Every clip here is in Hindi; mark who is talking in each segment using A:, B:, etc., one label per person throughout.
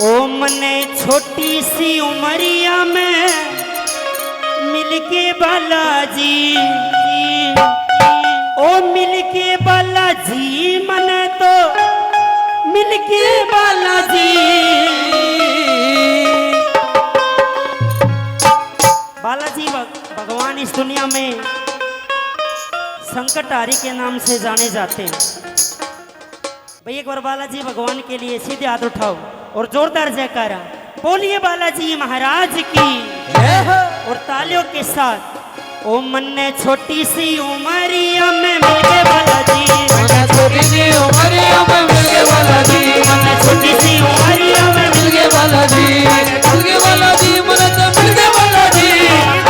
A: ओ मने छोटी सी उमरिया में मिलके बालाजी, ओ मिलके बालाजी मने तो मिलके बालाजी। बालाजी भगवान इस दुनिया में संकटहारी के नाम से जाने जाते हैं। भाई एक बार बालाजी भगवान के लिए सीधे हाथ उठाओ और जोरदार जयकारा बोलिए बालाजी महाराज की। और तालियों के साथ ओ मन्ने छोटी सी उमरिया में मिल गए बालाजी,
B: छोटी सी उमरिया में मिल गए बालाजी,
A: छोटी सी उमरिया में
B: मिल गए बालाजी, मिल गए बालाजी, मन तो मिल गए बालाजी,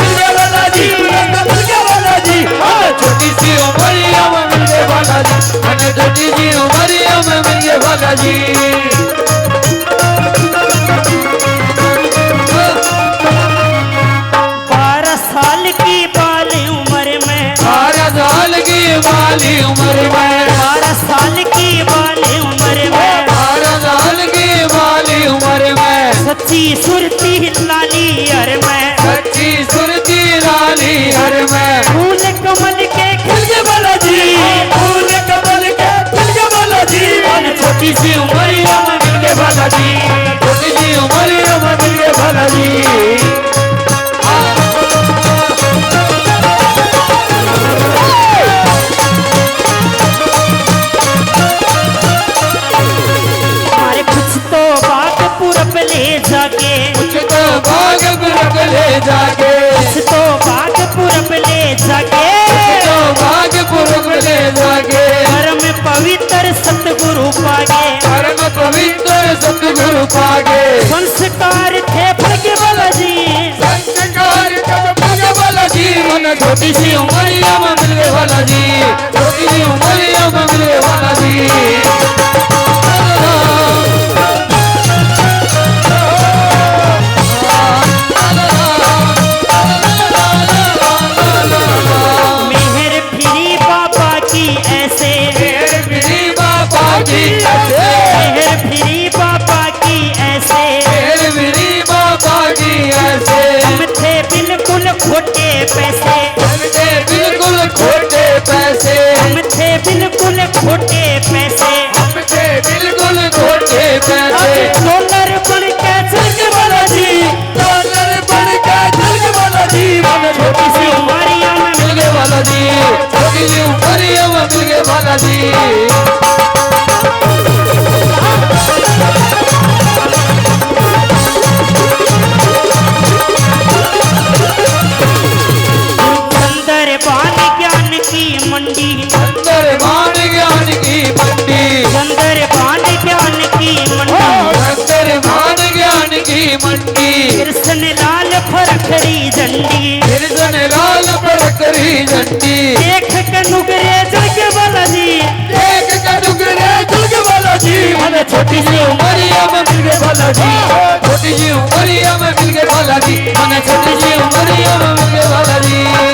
B: मिल गए बालाजी, मन तो मिल गए बालाजी। छोटी सी उमरिया में मिल गए बालाजी, छोटी सी उमरिया में मिल गए बालाजी।
A: 12 साल की बाली उम्र में,
B: 12 साल की बाली उम्र में,
A: 12 साल की बाली उम्र में,
B: 12 साल की बाली उम्र में,
A: सच्ची सुरती लाली हर में,
B: सच्ची सुरती लाली हर में,
A: फूल कमल के
B: खिल के बालाजी, फूल कमल के खिल के बालाजी।
A: छोटी सी उमरिया में मिल गए बालाजी,
B: छोटी सी उमरिया में मिल गए बालाजी।
A: जाके
B: कुछ तो भागपुर ले जाके,
A: कुछ तो भागपुर ले जाके,
B: कुछ तो भागपुर ले जाके,
A: परम पवित्र सतगुरु पागे,
B: परम पवित्र सतगुरु पागे।
A: संस्कार थे भगे बालाजी,
B: संस्कार थे भगे बालाजी। मन छोटी सी उमरिया में मिल गए बालाजी, छोटी सी उमरिया में मिल गए बालाजी।
A: खोटे पैसे
B: हम थे बिल्कुल खोटे पैसे,
A: हम थे बिल्कुल खोटे पैसे,
B: हम थे बिल्कुल खोटे पैसे।
A: डॉलर बन के चल के बालाजी,
B: डॉलर बन के चल के बालाजी। मन छोटी सी
A: उमरिया में
B: मिल गए बालाजी, छोटी सी उमरिया में मिल गए बालाजी।
A: मंडी
B: अंदर मान ज्ञान की मंडी,
A: अंदर मान ज्ञान की मंडी,
B: अंदर मान ज्ञान की मंडी।
A: कृष्ण लाल फरखरी झंडी,
B: कृष्ण लाल फरखरी झंडी।
A: देख के नुगरे जल के बालाजी,
B: देख के नुगरे जल के बालाजी। मन छोटी सी उमरिया में मिल गए बालाजी, छोटी सी उमरिया में मिल गए बालाजी। मन छोटी सी उमरिया में मिल गए बालाजी।